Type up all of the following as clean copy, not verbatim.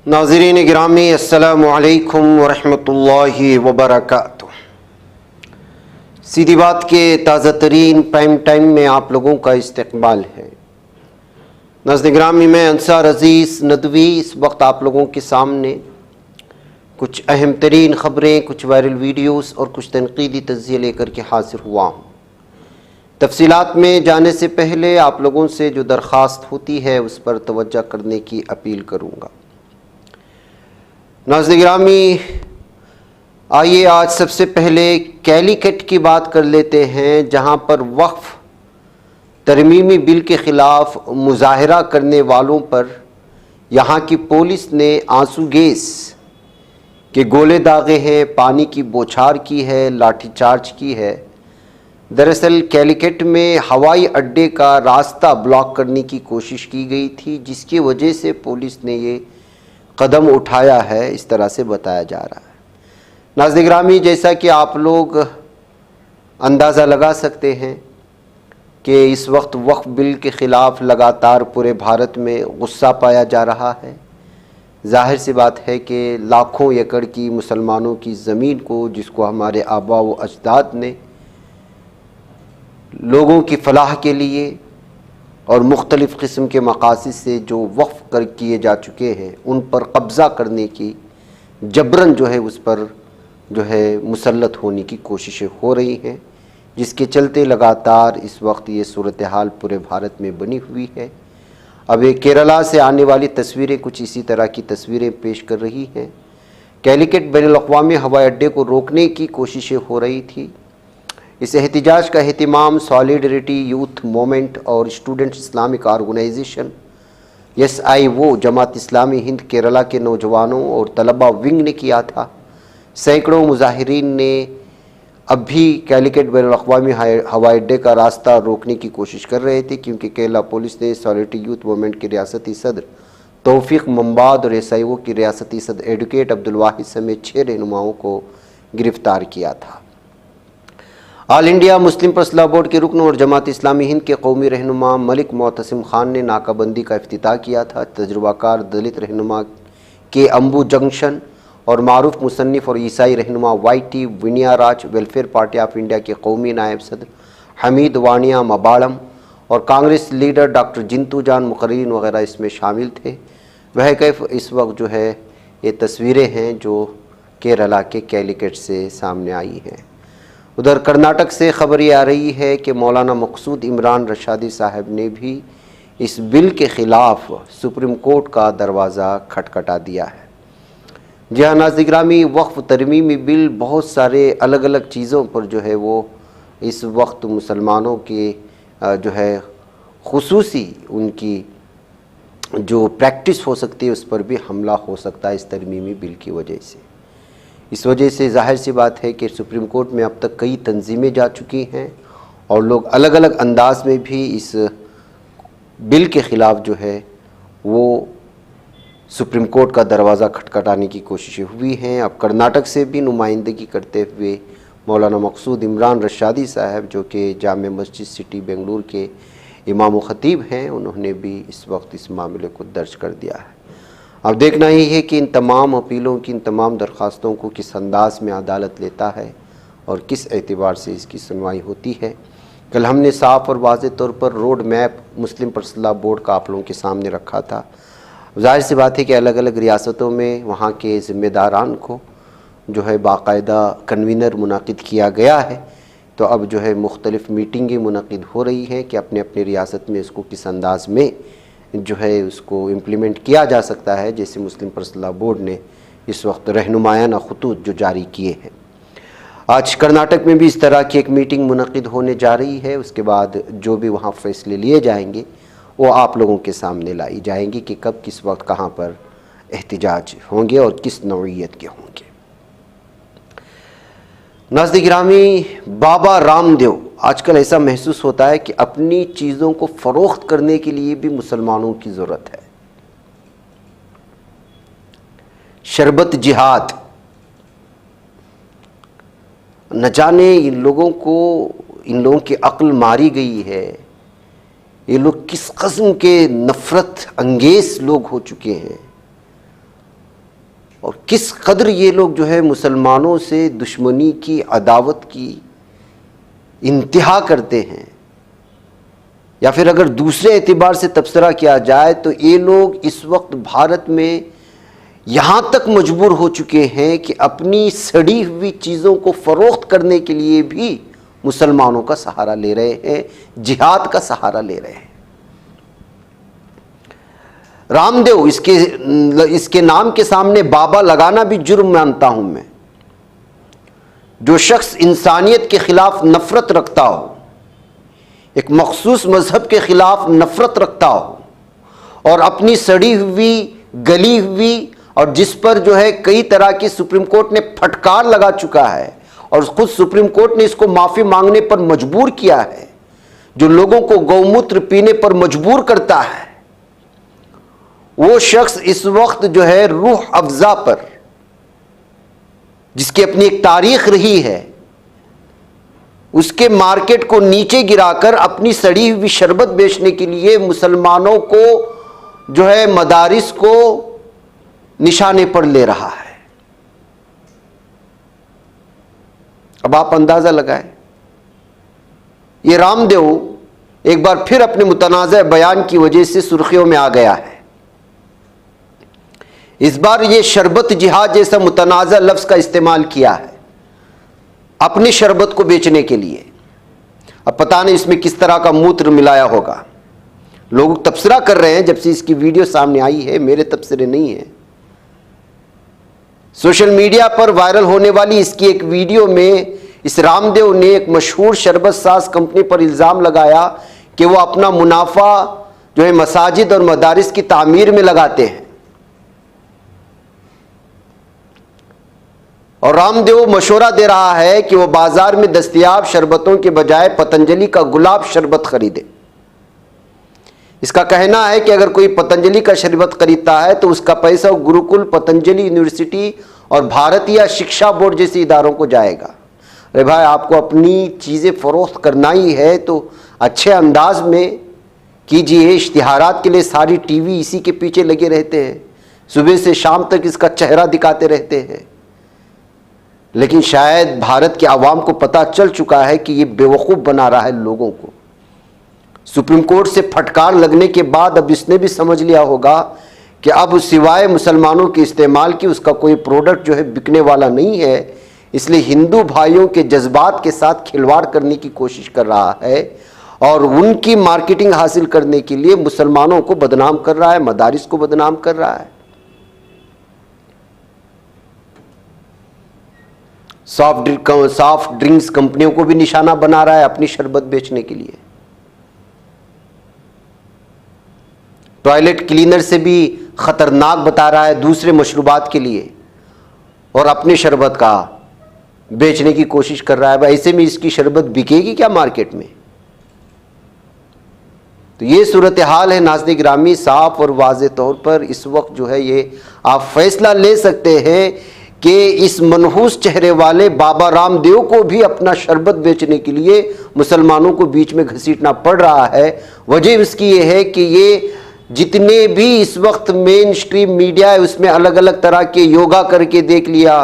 नाज़रीन गिरामी अस्सलामु अलैकुम वरहमतुल्लाहि वबरकातुह। सीधी बात के ताज़ा तरीन प्राइम टाइम में आप लोगों का इस्तकबाल है। नाज़रीन गिरामी, मैं अंसार अज़ीज़ नदवी इस वक्त आप लोगों के सामने कुछ अहम तरीन ख़बरें, कुछ वायरल वीडियोस और कुछ तनक़ीदी तज़्ज़िया लेकर के हाज़िर हुआ हूँ। तफ़सीलात में जाने से पहले आप लोगों से जो दरख्वास्त होती है उस पर तवज्जो करने की अपील करूँगा। नाज़रीन गिरामी, आइए आज सबसे पहले कैलिकट की बात कर लेते हैं, जहां पर वक्फ तरमीमी बिल के ख़िलाफ़ मुज़ाहरा करने वालों पर यहां की पुलिस ने आंसू गैस के गोले दागे हैं, पानी की बौछार की है, लाठीचार्ज की है। दरअसल कैलिकट में हवाई अड्डे का रास्ता ब्लॉक करने की कोशिश की गई थी, जिसकी वजह से पुलिस ने ये कदम उठाया है, इस तरह से बताया जा रहा है। नाज़रीन गिरामी, जैसा कि आप लोग अंदाज़ा लगा सकते हैं कि इस वक्त वक्फ बिल के ख़िलाफ़ लगातार पूरे भारत में गुस्सा पाया जा रहा है। ज़ाहिर सी बात है कि लाखों एकड़ की मुसलमानों की ज़मीन को, जिसको हमारे आबा व अजदाद ने लोगों की फ़लाह के लिए और मुख्तलिफ़ किस्म के मकासद से जो वक्फ कर किए जा चुके हैं, उन पर कब्ज़ा करने की जबरन जो है उस पर जो है मुसल्लत होने की कोशिशें हो रही हैं, जिसके चलते लगातार इस वक्त ये सूरत हाल पूरे भारत में बनी हुई है। अब ये केरला से आने वाली तस्वीरें कुछ इसी तरह की तस्वीरें पेश कर रही हैं। कैलिकट बैनुल-अक़वामी हवाई अड्डे को रोकने की कोशिशें हो रही थी। इस एहतिजाज का एहतिमाम सॉलिडरिटी यूथ मोमेंट और student Islamic organisation SIO Jamaat Islami Hind Kerala के नौजवानों और तलबा विंग ने किया था। सैकड़ों मुजाहिरीन ने अब भी कैलिकट बैनुल-अक़वामी हवाई अड्डे का रास्ता रोकने की कोशिश कर रहे थे, क्योंकि केरला पुलिस ने सॉलिडरिटी यूथ मोमेंट के रियासती सदर तौफीक मम्बाद और SIO की रियासती सदर एडवोकेट अब्दुल वाहिद समेत 6 रहनुमाओं को गिरफ्तार किया था। All India Muslim personal law board के रुकन और जमात इस्लामी हिंद के कौमी रहनुमा मलिक मोतसिम खान ने नाकाबंदी का इफ्तिताह किया था। तजुर्बाकार दलित रहनुमा के अम्बू जंक्शन और मारूफ मुसन्निफ़ और ईसाई रहनुमा YT Viniyaraj, welfare party of India के कौमी नायब सदर हमीद वानिया मबाड़म और कांग्रेस लीडर डॉक्टर जिंतू जान मुकर्रीन वगैरह इसमें शामिल थे। वह कैफ इस वक्त जो है ये तस्वीरें हैं जो केरला के कैलिकट से सामने आई हैं। उधर कर्नाटक से खबर ये आ रही है कि मौलाना मकसूद इमरान रशादी साहब ने भी इस बिल के ख़िलाफ़ सुप्रीम कोर्ट का दरवाज़ा खटखटा दिया है। जी हाँ नाज़रीन गिरामी, वक्फ तरमीमी बिल बहुत सारे अलग अलग चीज़ों पर जो है वो इस वक्त मुसलमानों के जो है खुसूसी उनकी जो प्रैक्टिस हो सकती है उस पर भी हमला हो सकता है इस तरमीमी बिल की वजह से। इस वजह से जाहिर सी बात है कि सुप्रीम कोर्ट में अब तक कई तंजीमें जा चुकी हैं और लोग अलग अलग अंदाज में भी इस बिल के ख़िलाफ़ जो है वो सुप्रीम कोर्ट का दरवाज़ा खटखटाने की कोशिशें हुई हैं। अब कर्नाटक से भी नुमाइंदगी करते हुए मौलाना मकसूद इमरान रशादी साहब, जो कि जामे मस्जिद सिटी बेंगलुरु के इमाम व ख़तीब हैं, उन्होंने भी इस वक्त इस मामले को दर्ज कर दिया है। अब देखना ही है कि इन तमाम अपीलों की, इन तमाम दरख्वास्तों को किस अंदाज में अदालत लेता है और किस एतबार से इसकी सुनवाई होती है। कल हमने साफ़ और वाज़ेह तौर पर रोड मैप मुस्लिम पर्सनल लॉ बोर्ड का आप लोगों के सामने रखा था। ज़ाहिर सी बात है कि अलग अलग रियासतों में वहाँ के ज़िम्मेदारान को जो है बाकायदा कन्वीनर मुनाकिद किया गया है। तो अब जो है मुख्तलिफ़ मीटिंगें मुनाकिद हो रही हैं कि अपने अपने रियासत में इसको किस अंदाज में जो है उसको इम्प्लीमेंट किया जा सकता है। जैसे मुस्लिम पर्सनल लॉ बोर्ड ने इस वक्त रहनुमायाना खतूत जो जारी किए हैं। आज कर्नाटक में भी इस तरह की एक मीटिंग मुनक़िद होने जा रही है। उसके बाद जो भी वहाँ फ़ैसले लिए जाएंगे वो आप लोगों के सामने लाई जाएंगी कि कब किस वक्त कहाँ पर एहतिजाज होंगे और किस नौइयत के होंगे। नाज़रीन गिरामी, बाबा रामदेव, आजकल ऐसा महसूस होता है कि अपनी चीज़ों को फ़रोख्त करने के लिए भी मुसलमानों की ज़रूरत है। शरबत जिहाद, न जाने इन लोगों की अक्ल मारी गई है। ये लोग किस कस्म के नफ़रत अंगेज़ लोग हो चुके हैं। और किस कदर ये लोग जो है मुसलमानों से दुश्मनी की, अदावत की इंतहा करते हैं। या फिर अगर दूसरे एतबार से तबसरा किया जाए तो ये लोग इस वक्त भारत में यहाँ तक मजबूर हो चुके हैं कि अपनी सड़ी हुई चीज़ों को फ़रोख्त करने के लिए भी मुसलमानों का सहारा ले रहे हैं, जिहाद का सहारा ले रहे हैं। रामदेव, इसके नाम के सामने बाबा लगाना भी जुर्म मानता हूं मैं। जो शख्स इंसानियत के खिलाफ नफरत रखता हो, एक मखसूस मजहब के खिलाफ नफरत रखता हो और अपनी सड़ी हुई, गली हुई और जिस पर जो है कई तरह की सुप्रीम कोर्ट ने फटकार लगा चुका है और खुद सुप्रीम कोर्ट ने इसको माफ़ी मांगने पर मजबूर किया है, जो लोगों को गौमूत्र पीने पर मजबूर करता है, वो शख्स इस वक्त जो है रूह अफ़ज़ा पर, जिसकी अपनी एक तारीख रही है, उसके मार्केट को नीचे गिराकर अपनी सड़ी हुई शरबत बेचने के लिए मुसलमानों को जो है मदारिस को निशाने पर ले रहा है। अब आप अंदाजा लगाएं, ये रामदेव एक बार फिर अपने मुतनाज़ा बयान की वजह से सुर्खियों में आ गया है। इस बार ये शरबत जिहाद जैसा मुतनाज़ा लफ्ज़ का इस्तेमाल किया है अपनी शरबत को बेचने के लिए। अब पता नहीं इसमें किस तरह का मूत्र मिलाया होगा। लोग तबसरा कर रहे हैं जब से इसकी वीडियो सामने आई है, मेरे तबसरे नहीं है। सोशल मीडिया पर वायरल होने वाली इसकी एक वीडियो में इस रामदेव ने एक मशहूर शरबत साज कंपनी पर इल्ज़ाम लगाया कि वो अपना मुनाफा जो है मसाजिद और मदारिस की तामीर में लगाते हैं। और रामदेव मशवरा दे रहा है कि वो बाजार में दस्तयाब शरबतों के बजाय पतंजलि का गुलाब शरबत खरीदे। इसका कहना है कि अगर कोई पतंजलि का शरबत खरीदता है तो उसका पैसा गुरुकुल, पतंजलि यूनिवर्सिटी और भारतीय शिक्षा बोर्ड जैसे इदारों को जाएगा। अरे भाई, आपको अपनी चीज़ें फ़रोख्त करना ही है तो अच्छे अंदाज में कीजिए। इश्तिहारात के लिए सारी टीवी इसी के पीछे लगे रहते हैं, सुबह से शाम तक इसका चेहरा दिखाते रहते हैं। लेकिन शायद भारत के आवाम को पता चल चुका है कि ये बेवकूफ़ बना रहा है लोगों को। सुप्रीम कोर्ट से फटकार लगने के बाद अब इसने भी समझ लिया होगा कि अब सिवाय मुसलमानों के इस्तेमाल की उसका कोई प्रोडक्ट जो है बिकने वाला नहीं है। इसलिए हिंदू भाइयों के जज्बात के साथ खिलवाड़ करने की कोशिश कर रहा है और उनकी मार्केटिंग हासिल करने के लिए मुसलमानों को बदनाम कर रहा है, मदारिस को बदनाम कर रहा है। सॉफ्ट ड्रिंक्स कंपनियों को भी निशाना बना रहा है अपनी शरबत बेचने के लिए। टॉयलेट क्लीनर से भी खतरनाक बता रहा है दूसरे मशरूबात के लिए और अपनी शरबत का बेचने की कोशिश कर रहा है। भाई, ऐसे में इसकी शरबत बिकेगी क्या मार्केट में? तो ये सूरत हाल है नाज़रीन गिरामी। साफ और वाज़ेह तौर पर इस वक्त जो है ये आप फैसला ले सकते हैं कि इस मनहूस चेहरे वाले बाबा रामदेव को भी अपना शरबत बेचने के लिए मुसलमानों को बीच में घसीटना पड़ रहा है। वजह इसकी ये है कि ये जितने भी इस वक्त मेन स्ट्रीम मीडिया है उसमें अलग अलग तरह के योगा करके देख लिया,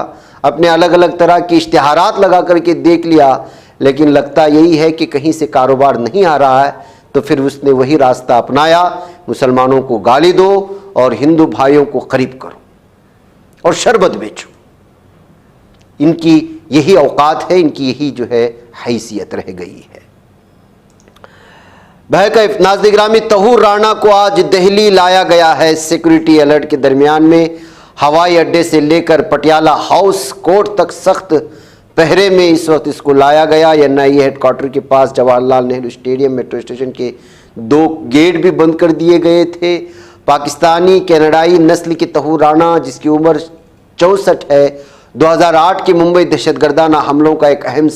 अपने अलग अलग तरह के इश्तिहारात लगा करके देख लिया, लेकिन लगता यही है कि कहीं से कारोबार नहीं आ रहा है। तो फिर उसने वही रास्ता अपनाया, मुसलमानों को गाली दो और हिंदू भाइयों को करीब करो और शरबत बेचो। इनकी यही औकात है, इनकी यही जो है हैसियत रह गई है। बहरकैफ नाज़रीन गिरामी, तहूर राणा को आज दिल्ली लाया गया है। सिक्योरिटी अलर्ट के दरमियान में हवाई अड्डे से लेकर पटियाला हाउस कोर्ट तक सख्त पहरे में इस वक्त इसको लाया गया। NIA हेडक्वार्टर के पास Jawaharlal Nehru stadium metro station के 2 गेट भी बंद कर दिए गए थे। पाकिस्तानी कनाडाई नस्ल के तहूर राणा, जिसकी उम्र 64 है, 2008 के मुंबई दहशतगर्दाना हमलों का एक अहम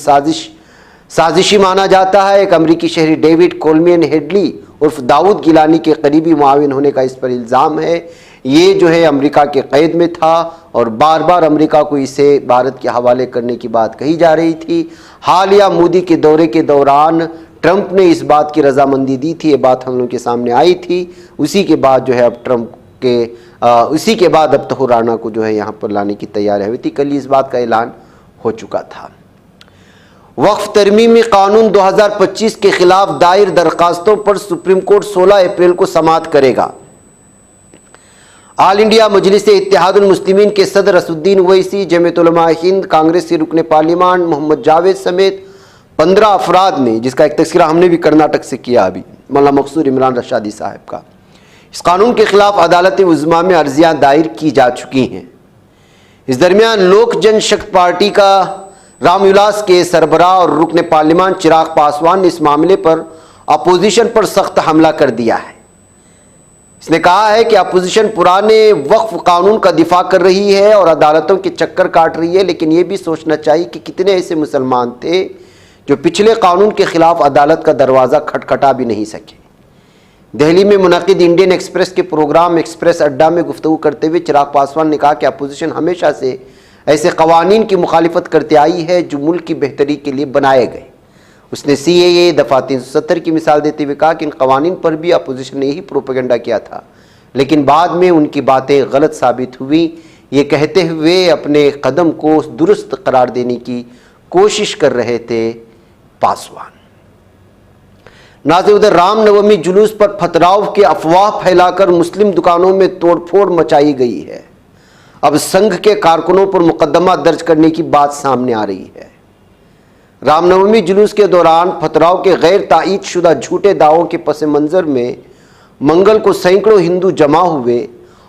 साजिशी माना जाता है। एक अमरीकी शहरी डेविड कोलमियन हेडली उर्फ दाऊद गिलानी के करीबी मुआविन होने का इस पर इल्ज़ाम है। ये जो है अमेरिका के कैद में था और बार बार अमेरिका को इसे भारत के हवाले करने की बात कही जा रही थी। हालिया मोदी के दौरे के दौरान ट्रंप ने इस बात की रजामंदी दी थी, ये बात हम लोगों के सामने आई थी। उसी के बाद जो है अब ट्रंप के इसी के बाद अब तहूर राणा को जो है यहाँ पर लाने की तैयारी हुई थी। कल इस बात का ऐलान हो चुका था। वक्फ तरमीमी कानून 2025 के खिलाफ दायर दरखास्तों पर सुप्रीम कोर्ट 16 अप्रैल को समाअत करेगा। ऑल इंडिया मजलिस इत्तेहादुल मुस्लिमीन के सदर असदुद्दीन ओवैसी, जमीयत उलमा हिंद, कांग्रेस के रुकन पार्लियामान मोहम्मद जावेद समेत 15 अफराद ने, जिसका एक तस्करा हमने भी कर्नाटक से किया अभी, मौलाना मकसूद इमरान रशादी साहब का, इस कानून के खिलाफ अदालत उज़्मा में अर्जियां दायर की जा चुकी हैं। इस दरमियान लोक जनशक्ति पार्टी का रामविलास के सरबराह और रुकन पार्लियामान चिराग पासवान ने इस मामले पर अपोजिशन पर सख्त हमला कर दिया है। इसने कहा है कि अपोजिशन पुराने वक्फ कानून का दिफा कर रही है और अदालतों के चक्कर काट रही है, लेकिन यह भी सोचना चाहिए कि कितने ऐसे मुसलमान थे जो पिछले कानून के खिलाफ अदालत का दरवाज़ा खटखटा भी नहीं सके। दिल्ली में मुनक़िद इंडियन एक्सप्रेस के प्रोग्राम एक्सप्रेस अड्डा में गुफ्तगू करते हुए चिराग पासवान ने कहा कि अपोजिशन हमेशा से ऐसे कवानीन की मुखालिफत करते आई है जो मुल्क की बेहतरी के लिए बनाए गए। उसने CAA दफ़ा 370 की मिसाल देते हुए कहा कि इन कवानीन पर भी अपोजिशन ने यही प्रोपेगेंडा किया था, लेकिन बाद में उनकी बातें गलत साबित हुई। ये कहते हुए अपने कदम को दुरुस्त करार देने की कोशिश कर रहे थे पासवान। नाज़िर उधर रामनवमी जुलूस पर पथराव के अफवाह फैलाकर मुस्लिम दुकानों में तोड़फोड़ मचाई गई है। अब संघ के कारकुनों पर मुकदमा दर्ज करने की बात सामने आ रही है। रामनवमी जुलूस के दौरान पथराव के गैर तायीद शुदा झूठे दावों के पस मंज़र में मंगल को सैकड़ों हिंदू जमा हुए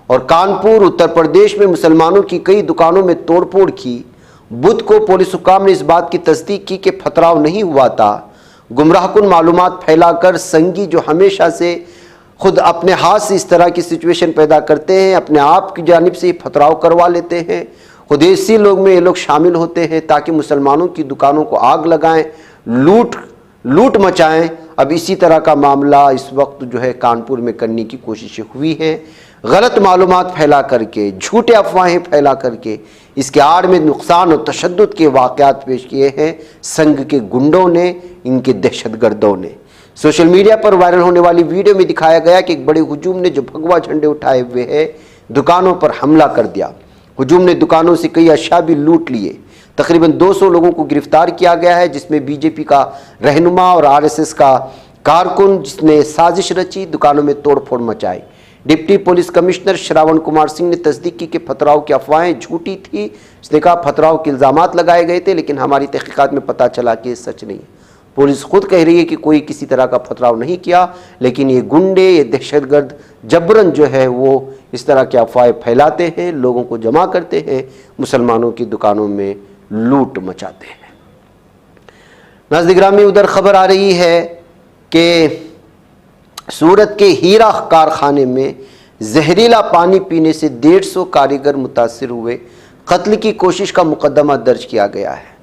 और कानपुर उत्तर प्रदेश में मुसलमानों की कई दुकानों में तोड़फोड़ की। बुध को पुलिस हुकाम ने इस बात की तस्दीक की कि पथराव नहीं हुआ था। गुमराहकुन मालूमात फैलाकर संघी जो हमेशा से खुद अपने हाथ से इस तरह की सिचुएशन पैदा करते हैं, अपने आप की जानिब से पथराव करवा लेते हैं। खुद इसी लोग में ये लोग शामिल होते हैं ताकि मुसलमानों की दुकानों को आग लगाएं, लूट मचाएं। अब इसी तरह का मामला इस वक्त जो है कानपुर में करने की कोशिशें हुई हैं। गलत मालूमात फैला करके, झूठे अफवाहें फैला करके इसके आड़ में नुकसान और तशद्दुद के वाक़यात पेश किए हैं संघ के गुंडों ने, इनके दहशतगर्दों ने। सोशल मीडिया पर वायरल होने वाली वीडियो में दिखाया गया कि एक बड़े हुजूम ने जो भगवा झंडे उठाए हुए हैं दुकानों पर हमला कर दिया। हुजूम ने दुकानों से कई अशिया भी लूट लिए। तकरीबन 200 लोगों को गिरफ्तार किया गया है, जिसमें बीजेपी का रहनुमा और RSS का कारकुन जिसने साजिश रची, दुकानों में तोड़फोड़ मचाई। Deputy police commissioner Shravan Kumar Singh ने तस्दीक की कि पथराव की अफवाहें झूठी थी। उसने कहा पथराव के इल्ज़ामात लगाए गए थे, लेकिन हमारी तहकीकात में पता चला कि सच नहीं है। पुलिस खुद कह रही है कि कोई किसी तरह का पथराव नहीं किया, लेकिन ये गुंडे, ये दहशतगर्द जबरन जो है वो इस तरह की अफवाहें फैलाते हैं, लोगों को जमा करते हैं, मुसलमानों की दुकानों में लूट मचाते हैं। नाज़रीन गिरामी, उधर खबर आ रही है कि सूरत के हीरा कारखाने में जहरीला पानी पीने से 150 कारीगर मुतासिर हुए। कत्ल की कोशिश का मुकदमा दर्ज किया गया है।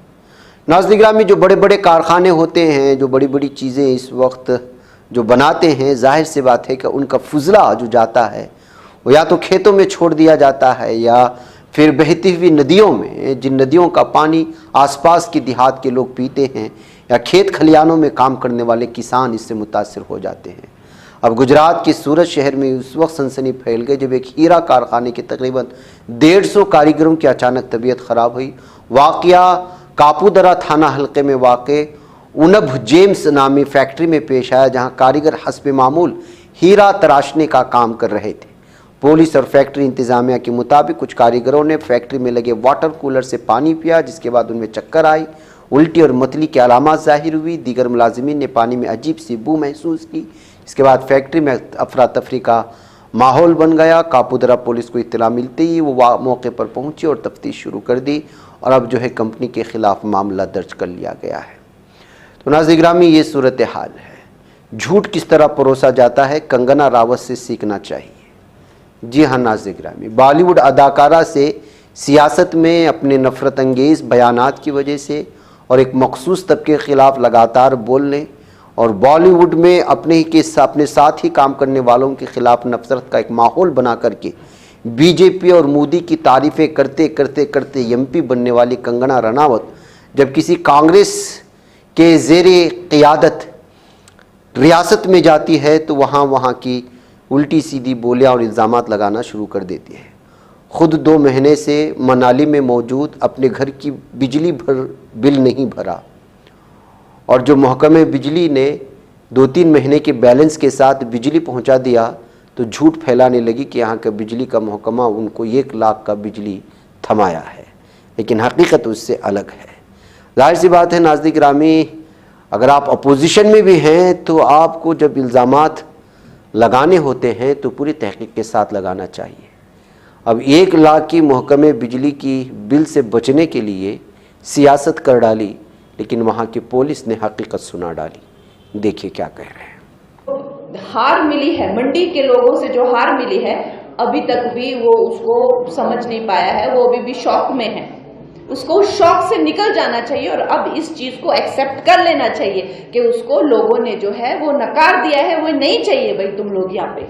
नाज़रीन गिरामी, जो बड़े बड़े कारखाने होते हैं, जो बड़ी बड़ी चीज़ें इस वक्त जो बनाते हैं, जाहिर सी बात है कि उनका फुजला जो जाता है वो या तो खेतों में छोड़ दिया जाता है या फिर बहती हुई नदियों में, जिन नदियों का पानी आसपास की देहात के लोग पीते हैं, या खेत खलियानों में काम करने वाले किसान इससे मुतासिर हो जाते हैं। अब गुजरात के सूरत शहर में उस वक्त सनसनी फैल गई जब एक हीरा कारखाने के तकरीबन 150 कारीगरों की अचानक तबीयत ख़राब हुई। वाक़या कापूदरा थाना हल्के में वाक़े उनब जेम्स नामी फैक्ट्री में पेश आया, जहां कारीगर हस्ब मामूल हीरा तराशने का काम कर रहे थे। पुलिस और फैक्ट्री इंतज़ामिया के मुताबिक कुछ कारीगरों ने फैक्ट्री में लगे वाटर कूलर से पानी पिया, जिसके बाद उनमें चक्कर आई, उल्टी और मतली की अलामात ज़ाहिर हुई। दीगर मुलाजिमीन ने पानी में अजीब सी बू महसूस की। इसके बाद फैक्ट्री में अफरा तफरी का माहौल बन गया। कापूदरा पुलिस को इत्तला मिलते ही वो मौके पर पहुंची और तफ्तीश शुरू कर दी और अब जो है कंपनी के ख़िलाफ़ मामला दर्ज कर लिया गया है। तो नाज़रीन गिरामी, ये सूरत हाल है। झूठ किस तरह परोसा जाता है, कंगना रावत से सीखना चाहिए। जी हाँ नाज़रीन गिरामी, बॉलीवुड अदाकारा से सियासत में अपने नफ़रत अंगेज़ बयानात की वजह से और एक मखसूस तबके के ख़िलाफ़ लगातार बोलने और बॉलीवुड में अपने साथ ही काम करने वालों के ख़िलाफ़ नफ़रत का एक माहौल बना करके बीजेपी और मोदी की तारीफ़ें करते करते करते MP बनने वाली कंगना रनावत जब किसी कांग्रेस के ज़ेरे क़ियादत रियासत में जाती है तो वहाँ की उल्टी सीधी बोलियां और इल्ज़ामात लगाना शुरू कर देती है। ख़ुद 2 महीने से मनाली में मौजूद अपने घर की बिजली बिल नहीं भरा और जो महकमे बिजली ने 2-3 महीने के बैलेंस के साथ बिजली पहुंचा दिया तो झूठ फैलाने लगी कि यहाँ का बिजली का महकमा उनको 1 लाख का बिजली थमाया है, लेकिन हकीकत उससे अलग है। जाहिर सी बात है नाज़रीन गिरामी, अगर आप अपोजिशन में भी हैं तो आपको जब इल्ज़ामात लगाने होते हैं तो पूरी तहकीक के साथ लगाना चाहिए। अब 1 लाख की महकमे बिजली की बिल से बचने के लिए सियासत कर डाली, लेकिन वहाँ की पुलिस ने हकीकत सुना डाली। देखिए क्या कह रहे हैं। हार मिली है, मंडी के लोगों से जो हार मिली है, अभी तक भी वो उसको समझ नहीं पाया है, वो अभी भी शॉक में है। उसको उस शॉक से निकल जाना चाहिए और अब इस चीज को एक्सेप्ट कर लेना चाहिए कि उसको लोगों ने जो है वो नकार दिया है, वो नहीं चाहिए भाई तुम लोग यहाँ पे।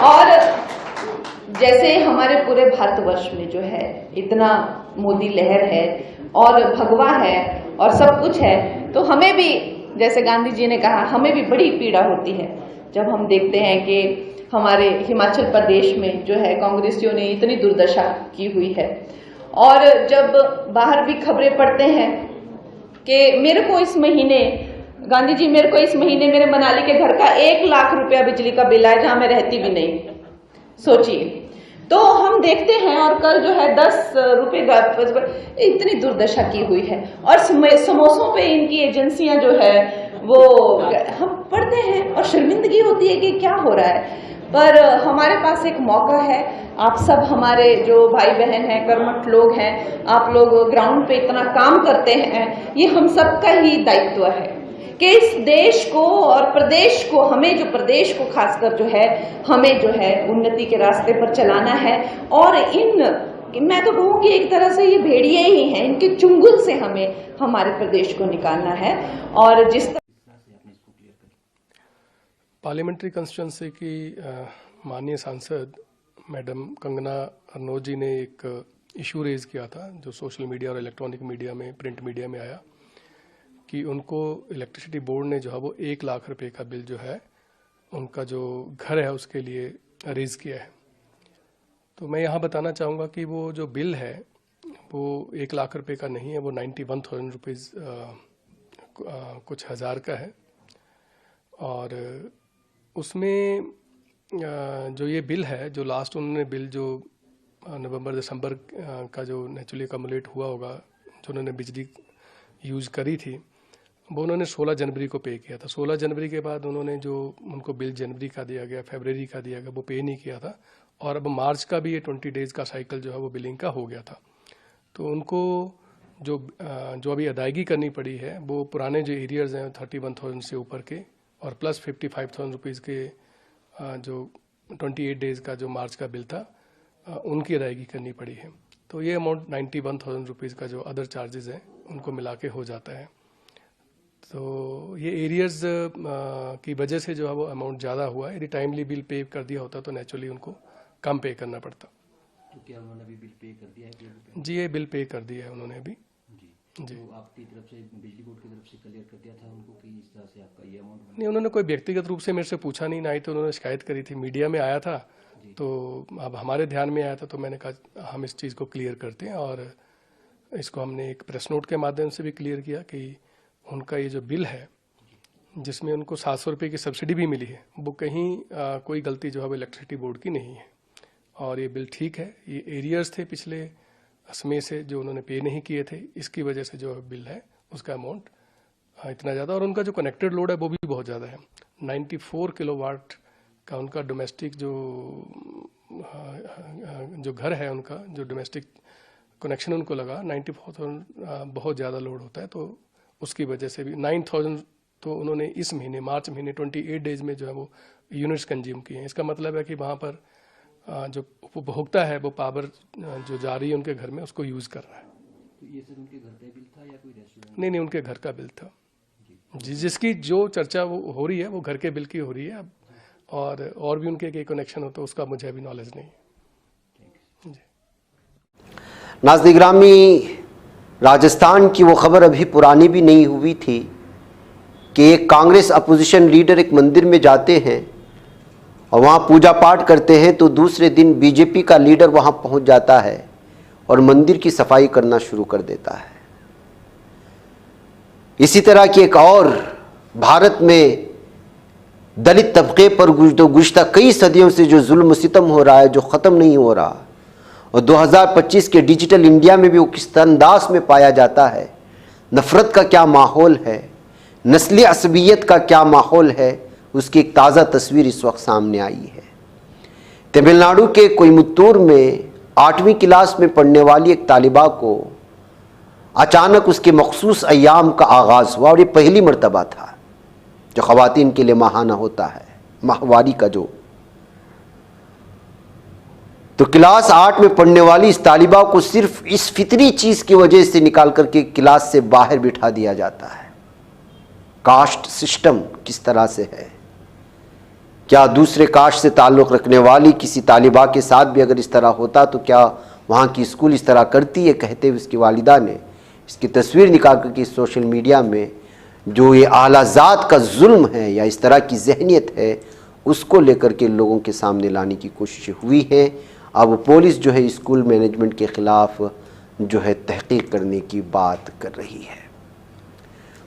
और जैसे हमारे पूरे भारतवर्ष में जो है इतना मोदी लहर है और भगवा है और सब कुछ है, तो हमें भी, जैसे गांधी जी ने कहा, हमें भी बड़ी पीड़ा होती है जब हम देखते हैं कि हमारे हिमाचल प्रदेश में जो है कांग्रेसियों ने इतनी दुर्दशा की हुई है। और जब बाहर भी खबरें पढ़ते हैं कि मेरे को इस महीने, गांधी जी मेरे को इस महीने मेरे मनाली के घर का 1 लाख रुपया बिजली का बिल आया, जहां मैं रहती भी नहीं, सोचिए। तो हम देखते हैं, और कल जो है 10 रुपए इतनी दुर्दशा की हुई है। और समोसों पे इनकी एजेंसियां जो है वो हम पढ़ते हैं और शर्मिंदगी होती है कि क्या हो रहा है। पर हमारे पास एक मौका है, आप सब हमारे जो भाई बहन हैं, कर्मठ लोग हैं, आप लोग ग्राउंड पे इतना काम करते हैं, ये हम सबका ही दायित्व है कि इस देश को और प्रदेश को, हमें जो प्रदेश को खासकर जो है, हमें जो है उन्नति के रास्ते पर चलाना है। और मैं तो कहूँ कि एक तरह से ये भेड़िए ही हैं, इनके चुंगल से हमें हमारे प्रदेश को निकालना है। और जिस पार्लियामेंट्री कंस्टिट्यूंसी की माननीय सांसद मैडम कंगना रनौत जी ने एक इशू रेज़ किया था, जो सोशल मीडिया और इलेक्ट्रॉनिक मीडिया में, प्रिंट मीडिया में आया, कि उनको इलेक्ट्रिसिटी बोर्ड ने जो है वो 1 लाख रुपए का बिल जो है उनका जो घर है उसके लिए रेज़ किया है। तो मैं यहाँ बताना चाहूँगा कि वो जो बिल है वो 1 लाख रुपए का नहीं है, वो 91,000 रुपीज़ कुछ हज़ार का है। और उसमें जो ये बिल है, जो लास्ट उन्होंने बिल जो नवंबर दिसंबर का जो नेचुरली कम्युलेट हुआ होगा, जो उन्होंने बिजली यूज़ करी थी, वो उन्होंने 16 जनवरी को पे किया था। 16 जनवरी के बाद उन्होंने जो उनको बिल जनवरी का दिया गया, फरवरी का दिया गया, वो पे नहीं किया था। और अब मार्च का भी ये 20 डेज़ का साइकिल जो है वो बिलिंग का हो गया था। तो उनको जो अभी अदायगी करनी पड़ी है वो पुराने जो एरियर्स हैं 31,000 से ऊपर के, और प्लस 55,000 रुपीज़ के जो 28 डेज़ का जो मार्च का बिल था, उनकी अदायगी करनी पड़ी है। तो ये अमाउंट 91,000 रुपीज़ का जो अदर चार्जेस हैं उनको मिला के हो जाता है। तो ये एरियर्स की वजह से जो है वो अमाउंट ज़्यादा हुआ है। यदि टाइमली बिल पे कर दिया होता तो नेचुरली उनको कम पे करना पड़ता। तो क्या उन्होंने अभी बिल पे कर दिया है? जी, ये बिल पे कर दिया है उन्होंने अभी। जी, तो आपकी तरफ से, बिजली बोर्ड की तरफ से क्लियर कर दिया था उनको कि इस तरह से आपका ये अमाउंट? नहीं, उन्होंने कोई व्यक्तिगत रूप से मेरे से पूछा नहीं, ना ही तो उन्होंने शिकायत करी थी। मीडिया में आया था तो अब हमारे ध्यान में आया था, तो मैंने कहा हम इस चीज़ को क्लियर करते हैं। और इसको हमने एक प्रेस नोट के माध्यम से भी क्लियर किया कि उनका ये जो बिल है, जिसमें उनको 700 रुपये की सब्सिडी भी मिली है, वो कहीं कोई गलती जो है वो इलेक्ट्रिसिटी बोर्ड की नहीं है। और ये बिल ठीक है। ये एरियर्स थे पिछले समय से जो उन्होंने पे नहीं किए थे, इसकी वजह से जो बिल है उसका अमाउंट इतना ज़्यादा। और उनका जो कनेक्टेड लोड है वो भी बहुत ज़्यादा है। 94 किलोवाट का उनका डोमेस्टिक जो घर है, उनका जो डोमेस्टिक कनेक्शन उनको लगा 94,000 बहुत ज़्यादा लोड होता है। तो उसकी वजह से भी 9,000 तो उन्होंने इस महीने, मार्च महीने 28 डेज में जो है वो यूनिट्स कंज्यूम किए हैं। इसका मतलब है कि वहाँ पर जो उपभोक्ता है वो पावर जो जा रही है उनके घर में, उसको यूज़ कर रहा है। तो ये सर उनके घर का बिल था या कोई रेस्टोरेंट? नहीं, उनके घर का बिल था जी। जिसकी जो चर्चा वो हो रही है वो घर के बिल की हो रही है। अब और भी उनके कई कनेक्शन हो तो उसका मुझे अभी नॉलेज नहीं है जी। नाज़रीन गिरामी, राजस्थान की वो खबर अभी पुरानी भी नहीं हुई थी कि एक कांग्रेस अपोजिशन लीडर एक मंदिर में जाते हैं और वहाँ पूजा पाठ करते हैं, तो दूसरे दिन बीजेपी का लीडर वहाँ पहुँच जाता है और मंदिर की सफाई करना शुरू कर देता है। इसी तरह की एक और भारत में दलित तबके पर गुज़श्ता कई सदियों से जो जुल्म सितम हो रहा है, जो ख़त्म नहीं हो रहा, और 2025 के डिजिटल इंडिया में भी वो किस अंदाज में पाया जाता है, नफ़रत का क्या माहौल है, नस्ली असबियत का क्या माहौल है, उसकी एक ताज़ा तस्वीर इस वक्त सामने आई है। तमिलनाडु के कोयमुत्तूर में 8वीं क्लास में पढ़ने वाली एक तालिबा को अचानक उसके मखसूस अय्याम का आगाज़ हुआ, और ये पहली मर्तबा था जो ख़वातीन के लिए माहाना होता है, माहवारी का जो। तो क्लास 8 में पढ़ने वाली इस तालिबा को सिर्फ इस फितरी चीज़ की वजह से निकाल करके क्लास से बाहर बिठा दिया जाता है। कास्ट सिस्टम किस तरह से है, क्या दूसरे कास्ट से ताल्लुक़ रखने वाली किसी तालिबा के साथ भी अगर इस तरह होता तो क्या वहाँ की स्कूल इस तरह करती है, कहते हुए उसकी वालिदा ने इसकी तस्वीर निकाल करके सोशल मीडिया में जो ये आलाजात का जुल्म है या इस तरह की जहनीत है, उसको लेकर के लोगों के सामने लाने की कोशिश हुई है। अब पुलिस जो है स्कूल मैनेजमेंट के ख़िलाफ़ जो है तहक़ीक़ करने की बात कर रही है।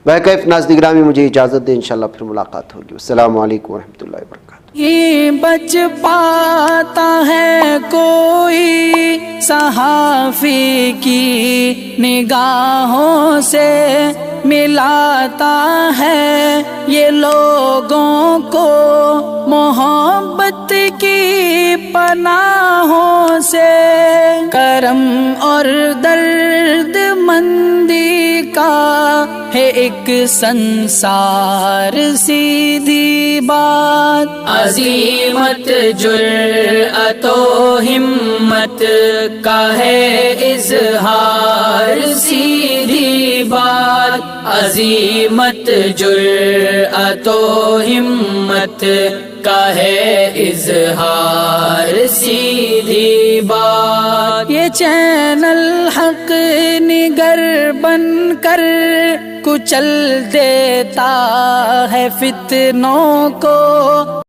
वह कैफ नाज़-निगरान में मुझे इजाज़त दें, इंशाअल्लाह फिर मुलाकात होगी। अस्सलामु अलैकुम वरहमतुल्लाहि वबरकातुहू। ये बच पाता है कोई सहाफ़ी की निगाहों से, मिलाता है ये लोगों को मोहब्बत की पनाहों से। करम और दर्द मंदी का है एक संसार सीधी बात, अज़ीमत जुर्अतो हिम्मत का है इज़हार सीधी बात, अज़ीमत जुर्अतो हिम्मत का है इज़हार सीधी बात। ये चैनल हक निगर बन कर कुचल देता है फितनों को।